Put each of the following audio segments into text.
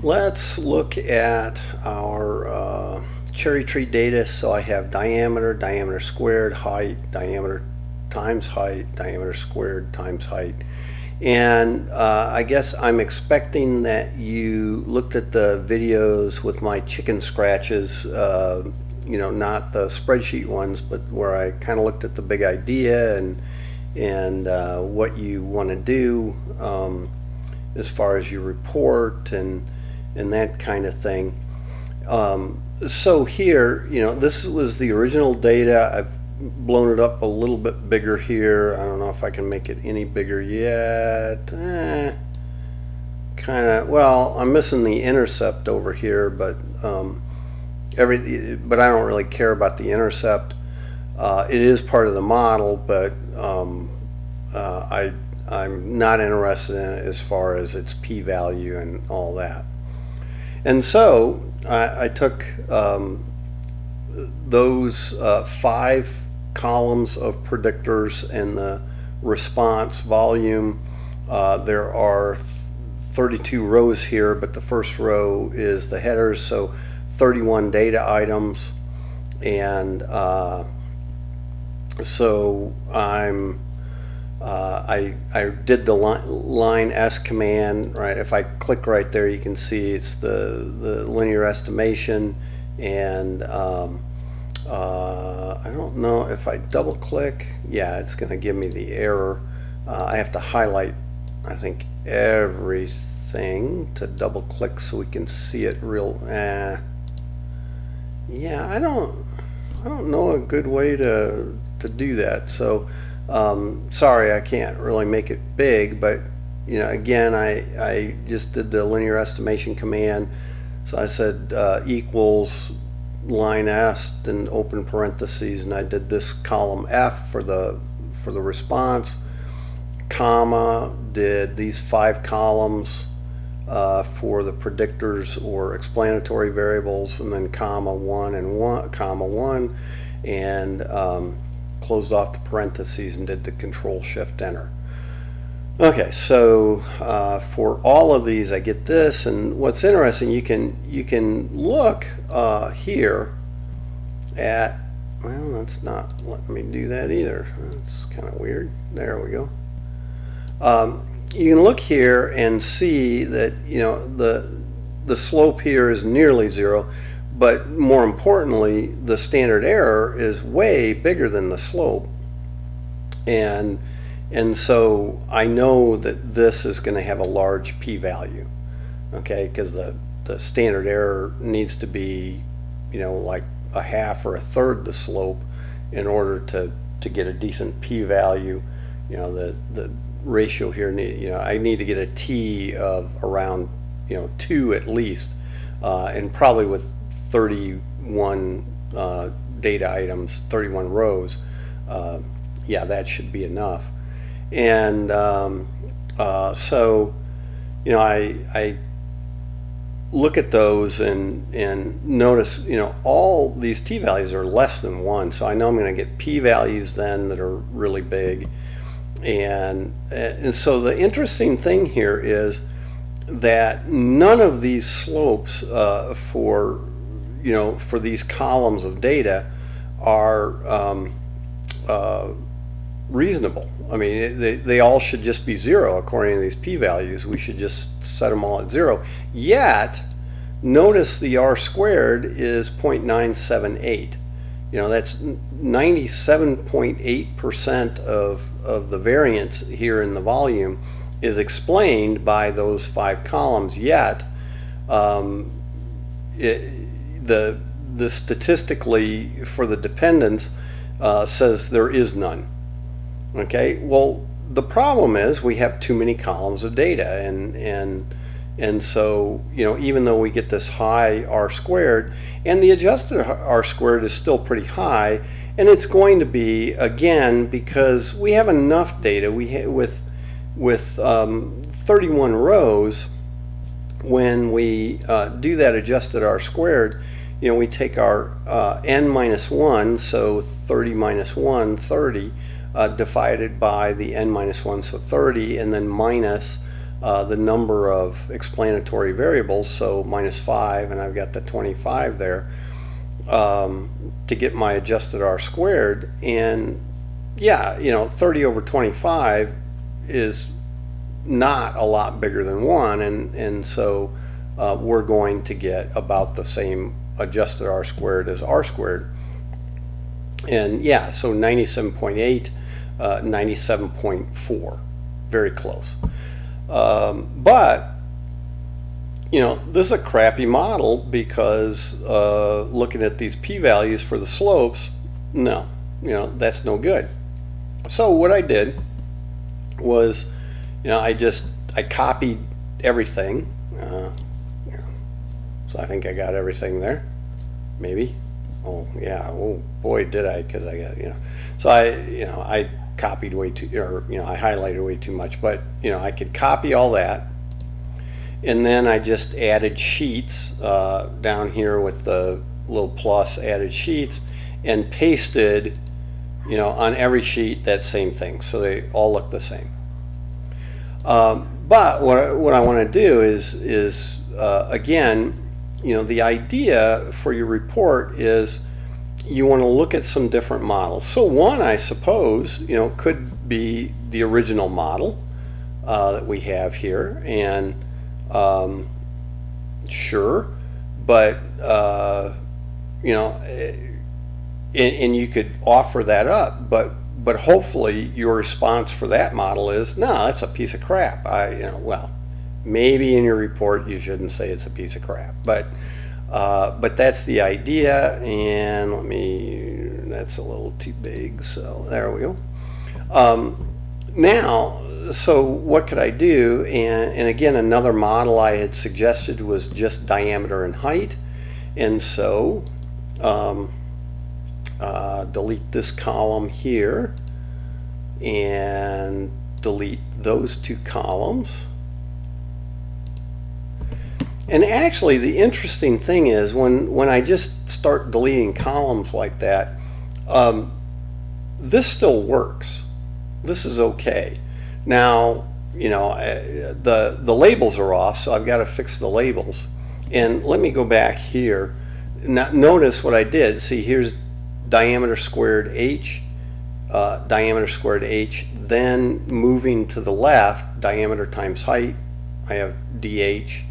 Let's look at our cherry tree data. So I have diameter, diameter squared, height, diameter times height, diameter squared times height. And I guess I'm expecting that you looked at the videos with my chicken scratches, not the spreadsheet ones, but where I kind of looked at the big idea and what you want to do as far as your report and that kind of thing. So here, this was the original data. I've blown it up a little bit bigger here. I don't know if I can make it any bigger yet. Kind of. Well, I'm missing the intercept over here, but but I don't really care about the intercept. It is part of the model, but I'm not interested in it as far as its p-value and all that. And so I took those 5 columns of predictors and the response volume. There are 32 rows here, but the first row is the headers, so 31 data items. And so I did the line S command, right? If I click right there, you can see it's the linear estimation, and I don't know if I double click. Yeah, it's going to give me the error. I have to highlight, I think, everything to double click so we can see it real. Yeah, I don't know a good way to do that. So sorry, I can't really make it big, but again, I just did the linear estimation command. So I said equals line S and open parentheses, and I did this column F for the response, comma, did these 5 columns for the predictors or explanatory variables, and then comma 1 and 1, comma 1, and closed off the parentheses and did the Control-Shift-Enter. Okay, so for all of these I get this, and what's interesting, you can look here at, well, that's not letting me do that either. That's kind of weird. There we go. You can look here and see that the slope here is nearly 0, but more importantly, the standard error is way bigger than the slope, and so I know that this is going to have a large p-value, okay, because the standard error needs to be like a half or a third the slope in order to get a decent p-value. The ratio here I need to get a t of around 2 at least, and probably with 31 data items, 31 rows, yeah, that should be enough. And so I look at those and notice all these t-values are less than 1, so I know I'm going to get p-values then that are really big. And so the interesting thing here is that none of these slopes for these columns of data are reasonable. I mean, they all should just be 0 according to these p-values. We should just set them all at 0. Yet, notice the r-squared is 0.978. That's 97.8% of the variance here in the volume is explained by those 5 columns. Yet, the statistically for the dependence says there is none. Okay, well, the problem is we have too many columns of data, and so even though we get this high r-squared, and the adjusted r-squared is still pretty high, and it's going to be, again, because we have enough data. With 31 rows, when we do that adjusted r-squared, we take our n minus 1, so 30 minus 1, 30, divided by the n minus 1, so 30, and then minus the number of explanatory variables, so -5, and I've got the 25 there, to get my adjusted R squared. And yeah, 30 over 25 is not a lot bigger than 1, and so we're going to get about the same adjusted R squared as R squared. And yeah, so 97.8, 97.4, very close. But this is a crappy model because looking at these p-values for the slopes, no, that's no good. So what I did was, I copied everything. So I think I got everything there, maybe. Oh yeah, oh boy did I, because I got, so I copied way too, or I highlighted way too much, but I could copy all that, and then I just added sheets down here with the little plus, added sheets, and pasted on every sheet that same thing, so they all look the same. But what I want to do is again, the idea for your report is you want to look at some different models. So one, I suppose, could be the original model that we have here, and sure, but and you could offer that up, but hopefully your response for that model is, no, that's a piece of crap. Well, maybe in your report you shouldn't say it's a piece of crap, but that's the idea. And that's a little too big, so there we go. Now, so what could I do? And again, another model I had suggested was just diameter and height, and so delete this column here and delete those two columns. And actually, the interesting thing is when I just start deleting columns like that, this still works. This is okay. Now, the labels are off, so I've got to fix the labels. And let me go back here. Now, notice what I did. See, here's diameter squared h, diameter squared h, then moving to the left, diameter times height, I have dh,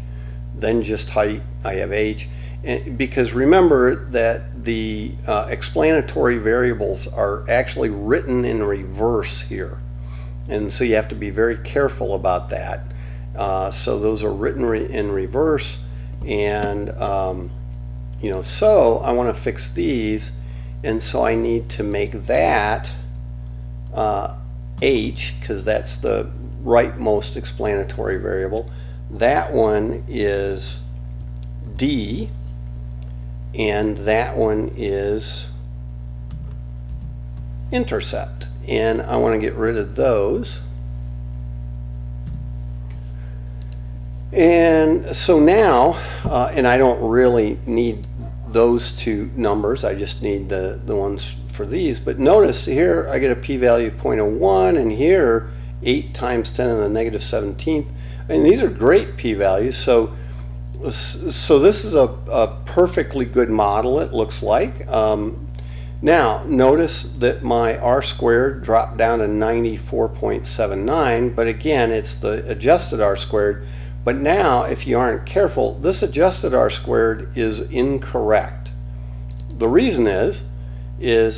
then just height, I have h. And because remember that the explanatory variables are actually written in reverse here, and so you have to be very careful about that. So those are written in reverse, and so I want to fix these, and so I need to make that h, because that's the rightmost explanatory variable. That one is d, and that one is intercept, and I want to get rid of those. And so now, and I don't really need those two numbers, I just need the ones for these, but notice here I get a p-value of 0.01, and here 8 times 10 to the negative 17th, and these are great p-values. So this is a perfectly good model, it looks like. Now notice that my R squared dropped down to 94.79, but again it's the adjusted R squared. But now, if you aren't careful, this adjusted R squared is incorrect. The reason is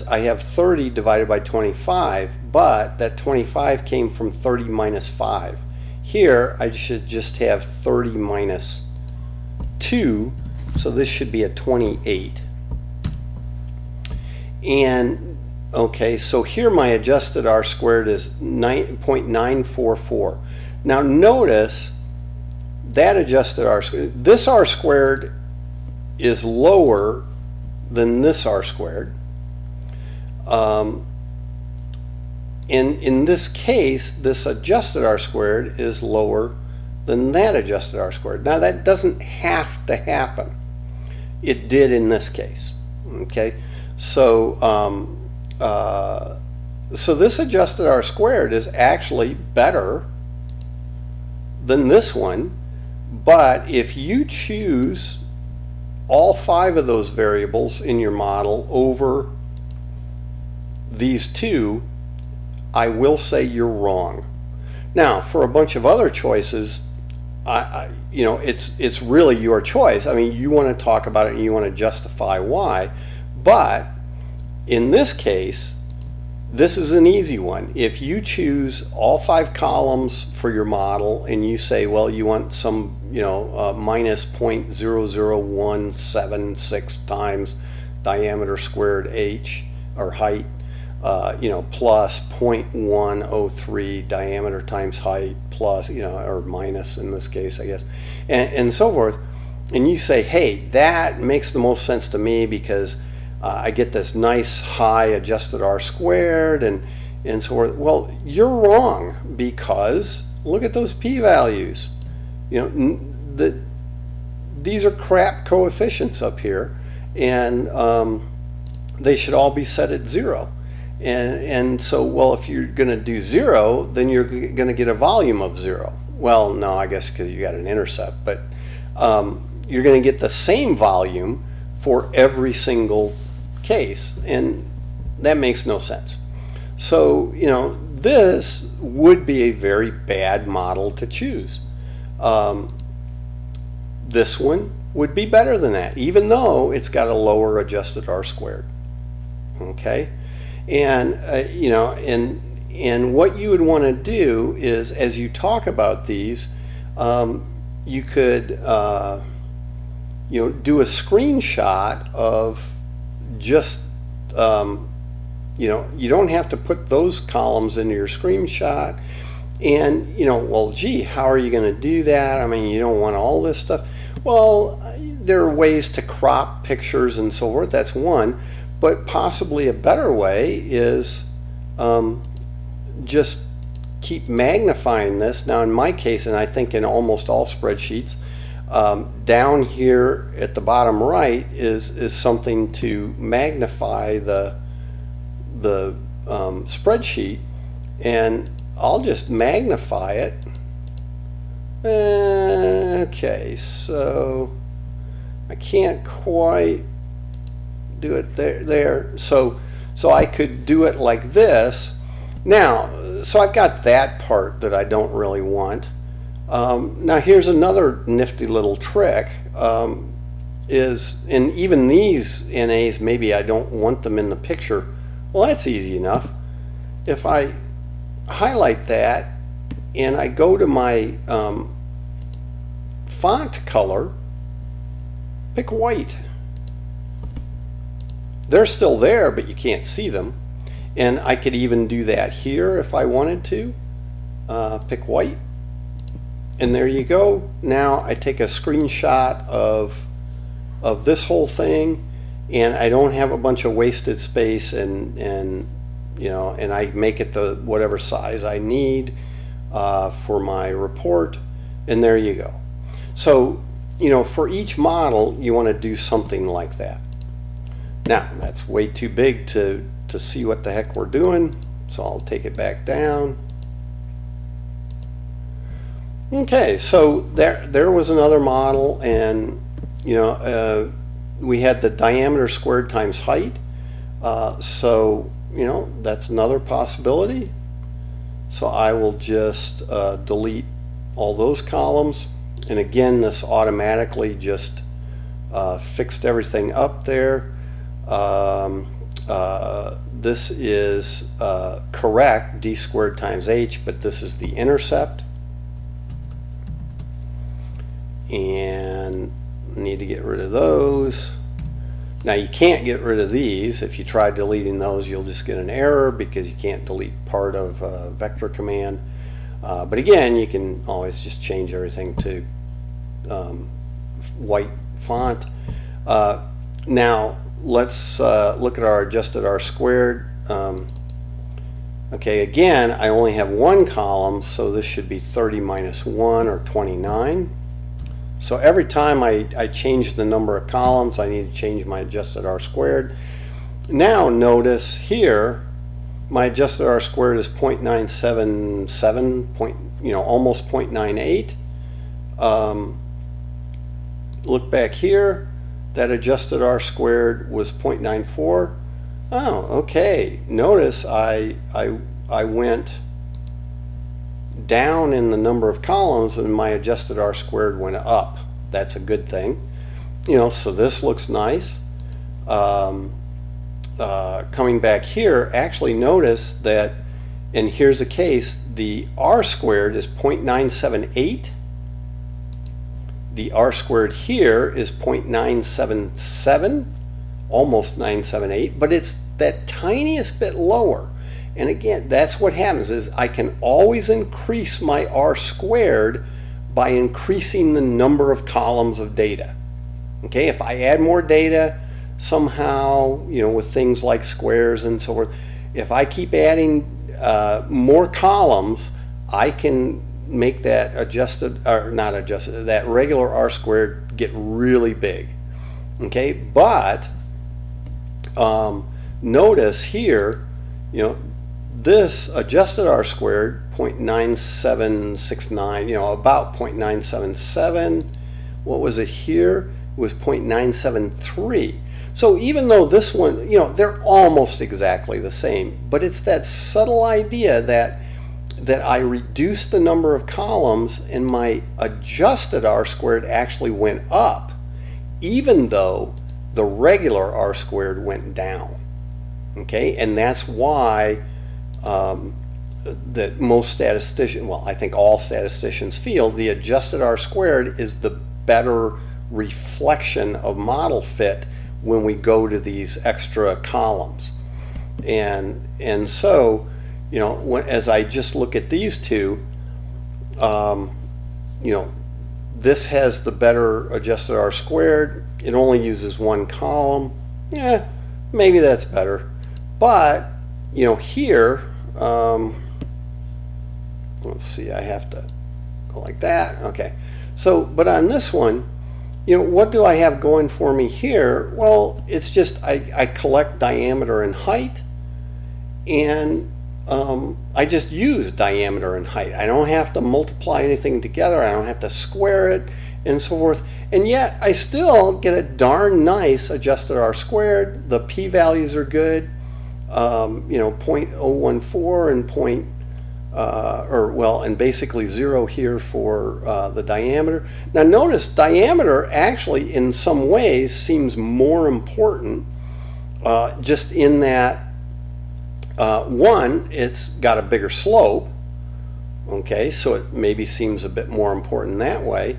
I have 30 divided by 25, but that 25 came from 30 minus 5. Here, I should just have 30 minus 2, so this should be a 28. And, okay, so here my adjusted R squared is 9.944. Now notice that adjusted R squared, this R squared is lower than this R squared. And in this case, this adjusted R squared is lower than that adjusted R squared. Now that doesn't have to happen. It did in this case. Okay, so so this adjusted R squared is actually better than this one, but if you choose all 5 of those variables in your model over these 2, I will say you're wrong. Now, for a bunch of other choices, you know, it's really your choice. I mean, you want to talk about it and you want to justify why, but in this case, this is an easy one. If you choose all 5 columns for your model and you say, well, you want some, you know, minus 0.00176 times diameter squared h, or height, you know, plus 0.103 diameter times height, plus, you know, or minus in this case, I guess, and so forth, and you say, hey, that makes the most sense to me because I get this nice high adjusted R squared and so forth. Well, you're wrong, because look at those p-values. You know, these are crap coefficients up here, and they should all be set at 0. And so, well, if you're going to do 0, then you're going to get a volume of 0. Well, no, I guess because you got an intercept, but you're going to get the same volume for every single case, and that makes no sense. So, you know, this would be a very bad model to choose. This one would be better than that, even though it's got a lower adjusted R squared. Okay, and you know, and what you would want to do is, as you talk about these, you could you know, do a screenshot of just you know, you don't have to put those columns into your screenshot. And you know, well, gee, how are you going to do that? I mean, you don't want all this stuff. Well, there are ways to crop pictures and so forth. That's one, but possibly a better way is just keep magnifying this. Now, in my case, and I think in almost all spreadsheets, down here at the bottom right is something to magnify the spreadsheet, and I'll just magnify it. Okay, so I can't quite do it there. So I could do it like this. Now, so I've got that part that I don't really want. Now here's another nifty little trick, is, and even these NAs, maybe I don't want them in the picture. Well, that's easy enough. If I highlight that and I go to my font color, pick white. They're still there, but you can't see them. And I could even do that here if I wanted to. Pick white. And there you go. Now I take a screenshot of this whole thing, and I don't have a bunch of wasted space, and you know, and I make it the whatever size I need for my report, and there you go. So, you know, for each model you want to do something like that. Now that's way too big to see what the heck we're doing, so I'll take it back down. Okay, so there was another model, and you know, we had the diameter squared times height, so you know, that's another possibility. So I will just delete all those columns, and again, this automatically just fixed everything up there. This is correct, d squared times h, but this is the intercept, and need to get rid of those. Now you can't get rid of these. If you try deleting those, you'll just get an error because you can't delete part of vector command. But again, you can always just change everything to white font. Now let's look at our adjusted R squared. Okay, again, I only have one column, so this should be 30 minus 1, or 29. So every time I change the number of columns, I need to change my adjusted R squared. Now notice here, my adjusted R squared is 0.977, almost 0.98. Look back here, that adjusted R squared was 0.94. Oh, okay. Notice I went down in the number of columns and my adjusted R squared went up. That's a good thing. So this looks nice. Coming back here, actually notice that, and here's a case, the R squared is 0.978. The R squared here is 0.977, almost 978, but it's that tiniest bit lower. And again, that's what happens, is I can always increase my R squared by increasing the number of columns of data. Okay, if I add more data somehow, with things like squares and so forth, if I keep adding more columns, I can make that that regular R squared get really big. Okay, but notice here, this adjusted R squared, 0.9769, about 0.977. What was it here? It was 0.973. So even though this one, they're almost exactly the same, but it's that subtle idea that I reduced the number of columns and my adjusted R squared actually went up, even though the regular R squared went down. Okay, and that's why that most statisticians, well, I think all statisticians feel the adjusted R squared is the better reflection of model fit when we go to these extra columns. And so, as I just look at these two, this has the better adjusted R squared. It only uses one column. Yeah, maybe that's better. But, here, let's see, I have to go like that. Okay. So, but on this one, what do I have going for me here? Well, it's just I collect diameter and height, and I just use diameter and height. I don't have to multiply anything together. I don't have to square it and so forth. And yet I still get a darn nice adjusted R squared. The p-values are good. 0.014 and and basically 0 here for the diameter. Now notice diameter actually in some ways seems more important, just in that one, it's got a bigger slope. Okay, so it maybe seems a bit more important that way.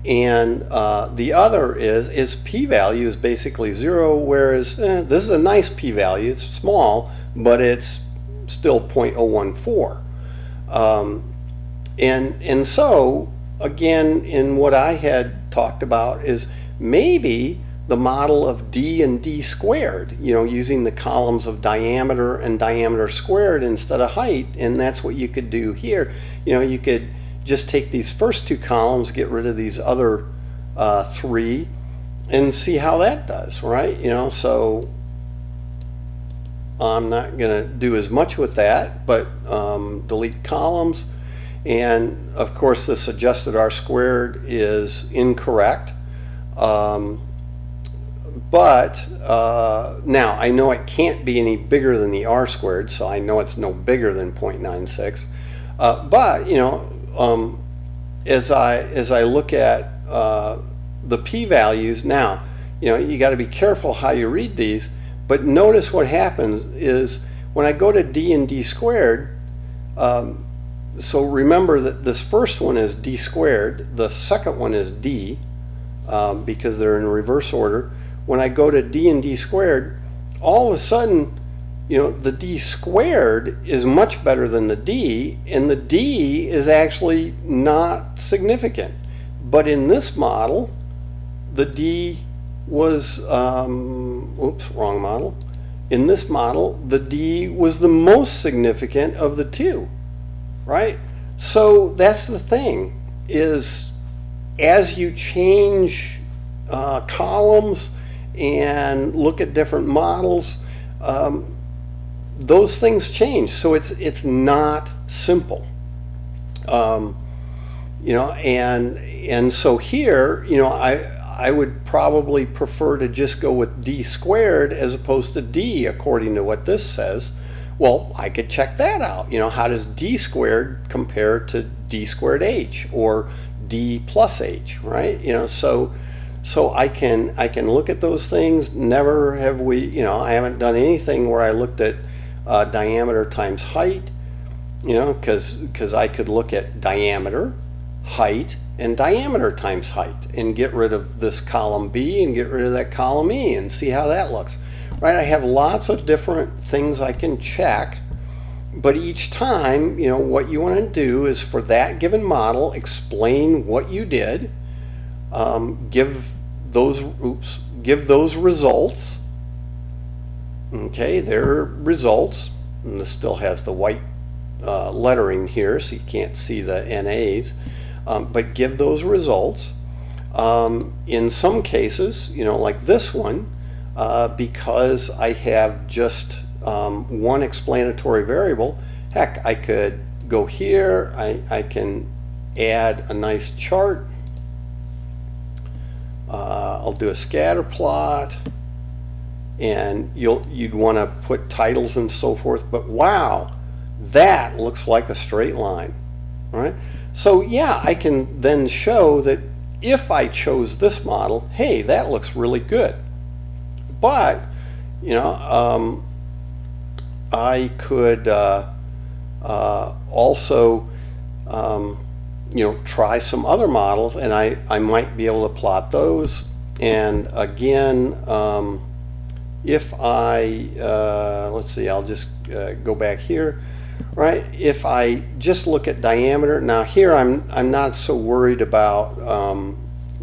And the other is p-value is basically 0, whereas this is a nice p-value. It's small, but it's still 0.014. And so again, in what I had talked about is maybe the model of d and d squared, using the columns of diameter and diameter squared instead of height. And that's what you could do here. You could just take these first two columns, get rid of these other three, and see how that does, right? So I'm not going to do as much with that, but delete columns. And of course this adjusted R squared is incorrect. But now I know it can't be any bigger than the R squared, so I know it's no bigger than 0.96. But as I look at the p-values now, you got to be careful how you read these. But notice what happens is when I go to d and d squared, so remember that this first one is d squared, the second one is d, because they're in reverse order. When I go to d and d squared, all of a sudden, the d squared is much better than the d, and the d is actually not significant. But in this model, the d was, oops, wrong model. In this model, the d was the most significant of the two, right? So that's the thing, is as you change columns and look at different models, those things change. So it's not simple. You know, and so here, you know, I would probably prefer to just go with d squared as opposed to d according to what this says. Well, I could check that out. You know, how does d squared compare to d squared h or d plus h, right? You know, so I can look at those things. Never have we, you know, I haven't done anything where I looked at diameter times height, you know, because I could look at diameter, height, and diameter times height and get rid of this column B and get rid of that column E and see how that looks, right? I have lots of different things I can check, but each time, you know, what you want to do is for that given model, explain what you did, give those results. Okay, they're results, and this still has the white lettering here, so you can't see the NAs, but give those results. In some cases, you know, like this one, because I have just one explanatory variable, heck, I could go here, I can add a nice chart. I'll do a scatter plot, and you'd want to put titles and so forth, but wow, that looks like a straight line, right? So yeah, I can then show that if I chose this model, hey, that looks really good. But, you know, I could also, you know, try some other models, and I might be able to plot those. And again, if I, let's see, I'll just go back here, right? If I just look at diameter, now here I'm not so worried about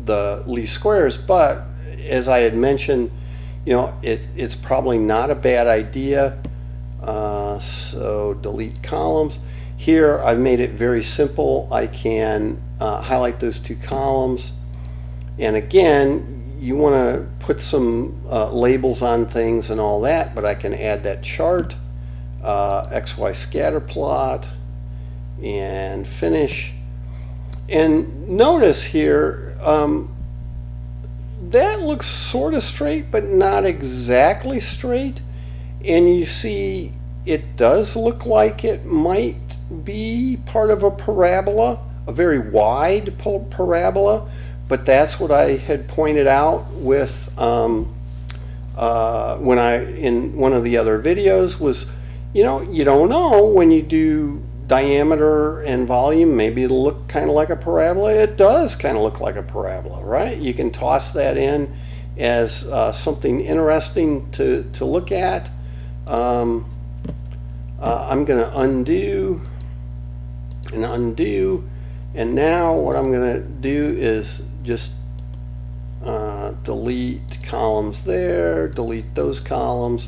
the least squares, but as I had mentioned, you know, it's probably not a bad idea. So delete columns. Here I've made it very simple. I can highlight those two columns, and again, you want to put some labels on things and all that, but I can add that chart, XY scatter plot, and finish. And notice here, that looks sort of straight, but not exactly straight. And you see, it does look like it might be part of a parabola, a very wide parabola. But that's what I had pointed out with when in one of the other videos was, you know, you don't know when you do diameter and volume, maybe it'll look kind of like a parabola. It does kind of look like a parabola, right? You can toss that in as something interesting to look at. I'm going to undo, and now what I'm going to do is just delete columns there, delete those columns,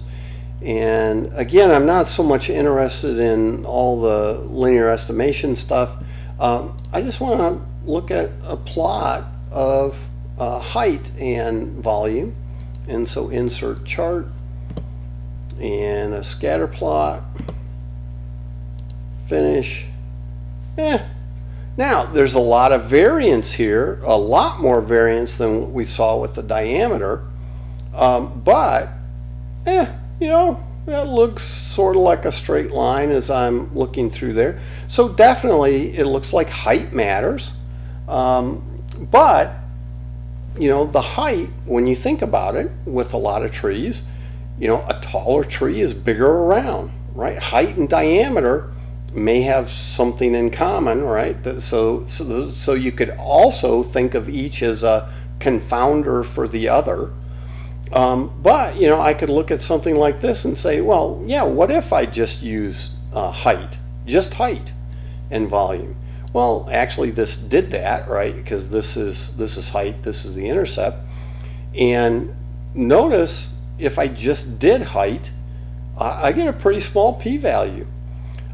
and again, I'm not so much interested in all the linear estimation stuff. I just want to look at a plot of height and volume, and so insert chart and a scatter plot, finish. Now, there's a lot of variance here, a lot more variance than what we saw with the diameter, but, you know, it looks sort of like a straight line as I'm looking through there. So definitely it looks like height matters, but, you know, the height, when you think about it, with a lot of trees, you know, a taller tree is bigger around, right? Height and diameter may have something in common, right? So you could also think of each as a confounder for the other. But, you know, I could look at something like this and say, well, yeah, what if I just use height, just height and volume? Well, actually this did that, right? Because this is height, this is the intercept. And notice if I just did height, I get a pretty small p-value.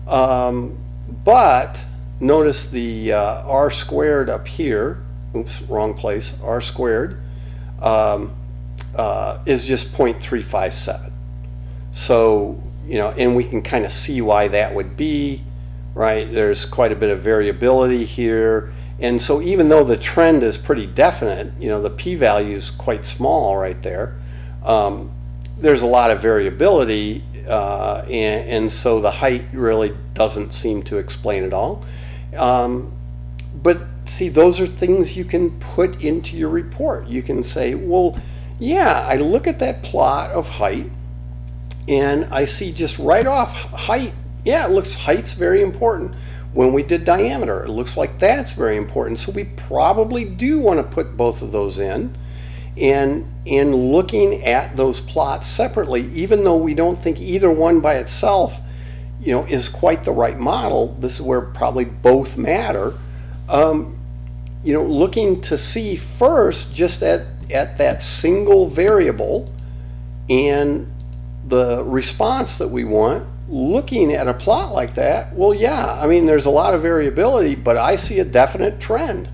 But notice the r squared up here, oops, wrong place, r squared is just 0.357. So, you know, and we can kind of see why that would be. right? There's quite a bit of variability here. And so even though the trend is pretty definite, the p-value is quite small right there, there's a lot of variability, and so the height really doesn't seem to explain it all. But see, those are things you can put into your report. You can say, well, yeah, I look at that plot of height and I see just right off height. Yeah, it looks height's very important. When we did diameter, it looks like that's very important. So we probably do want to put both of those in. And in looking at those plots separately, even though we don't think either one by itself, is quite the right model, this is where probably both matter. Looking to see first just at that single variable and the response that we want, looking at a plot like that, well, yeah, I mean, there's a lot of variability, but I see a definite trend.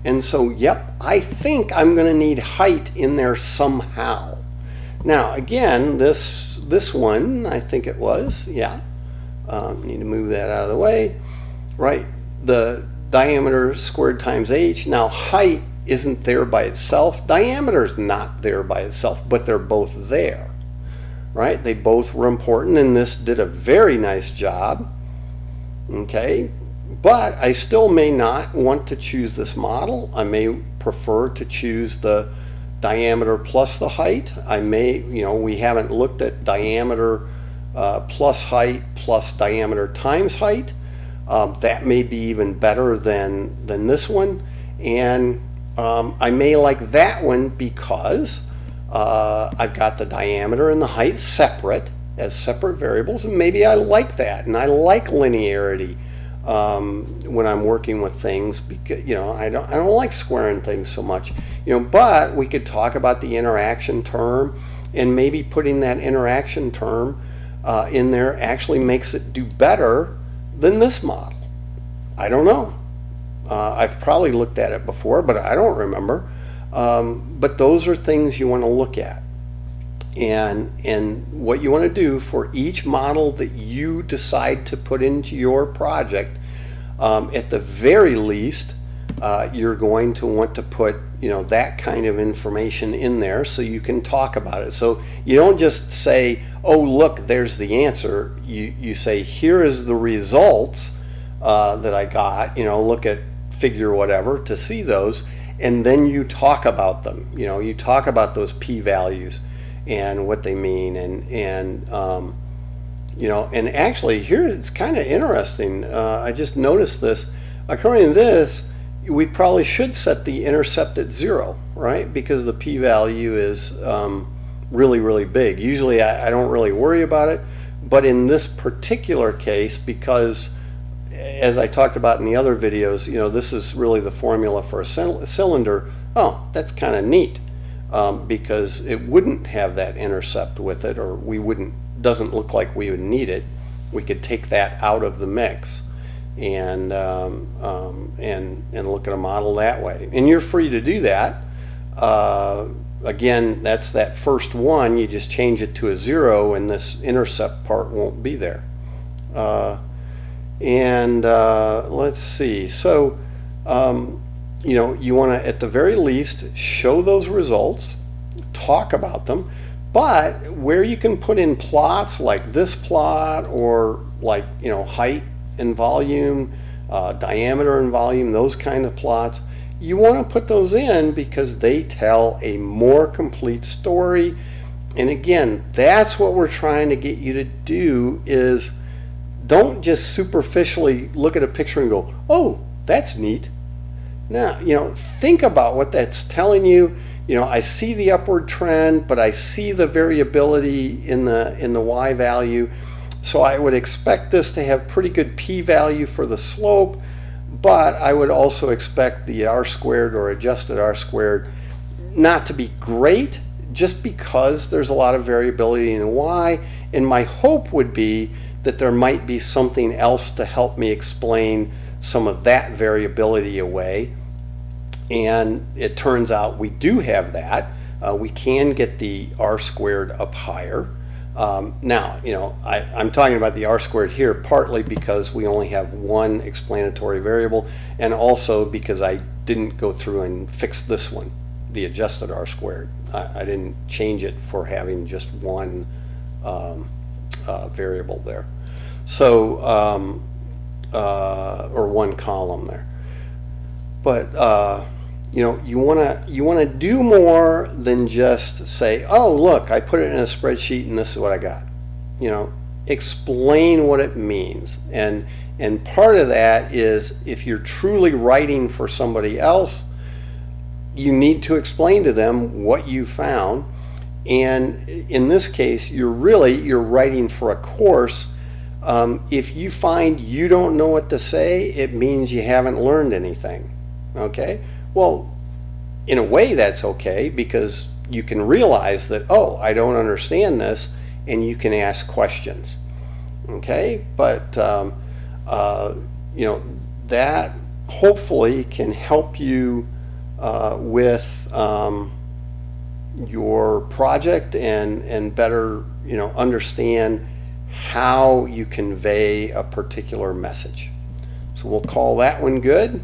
And so, yep, I think I'm going to need height in there somehow. Now, again, this one, I think it was, yeah, need to move that out of the way, right? The diameter squared times h. Now, height isn't there by itself. Diameter is not there by itself, but they're both there, right? They both were important, and this did a very nice job, okay? But I still may not want to choose this model. I may prefer to choose the diameter plus the height. I may, we haven't looked at diameter plus height plus diameter times height. That may be even better than this one. And I may like that one because I've got the diameter and the height separate as separate variables, and maybe I like that, and I like linearity when I'm working with things, because I don't like squaring things so much, but we could talk about the interaction term, and maybe putting that interaction term in there actually makes it do better than this model. I don't know. I've probably looked at it before, but I don't remember. But those are things you want to look at. And what you want to do for each model that you decide to put into your project, at the very least, you're going to want to put that kind of information in there so you can talk about it. So you don't just say, oh, look, there's the answer. You say, here is the results that I got. Look at figure whatever to see those, and then you talk about them. You talk about those p-values and what they mean, and actually here it's kind of interesting. I just noticed this. According to this, we probably should set the intercept at 0, right? Because the p-value is really, really big. Usually I don't really worry about it, but in this particular case, because as I talked about in the other videos, this is really the formula for a cylinder. Oh, that's kind of neat, because it wouldn't have that intercept with it, or doesn't look like we would need it. We could take that out of the mix and look at a model that way. And you're free to do that. Again, that's that first one. You just change it to a 0, and this intercept part won't be there. Let's see. So, you want to, at the very least, show those results, talk about them, but where you can put in plots like this plot, or like, height and volume, diameter and volume, those kind of plots, you want to put those in because they tell a more complete story. And again, that's what we're trying to get you to do, is don't just superficially look at a picture and go, oh, that's neat. Now, think about what that's telling you. I see the upward trend, but I see the variability in the y value. So I would expect this to have pretty good p-value for the slope, but I would also expect the r-squared or adjusted r-squared not to be great, just because there's a lot of variability in the y. And my hope would be that there might be something else to help me explain some of that variability away. And it turns out we do have that. We can get the r-squared up higher. Now, I'm talking about the R squared here partly because we only have one explanatory variable, and also because I didn't go through and fix this one, the adjusted R squared. I didn't change it for having just one variable there. So, or one column there. But you want to do more than just say, oh, look, I put it in a spreadsheet and this is what I got. Explain what it means. And part of that is, if you're truly writing for somebody else, you need to explain to them what you found. And in this case, you're writing for a course. If you find you don't know what to say, it means you haven't learned anything. Okay? Well, in a way that's okay, because you can realize that, oh, I don't understand this, and you can ask questions. Okay? But that hopefully can help you with your project and better understand how you convey a particular message. So we'll call that one good.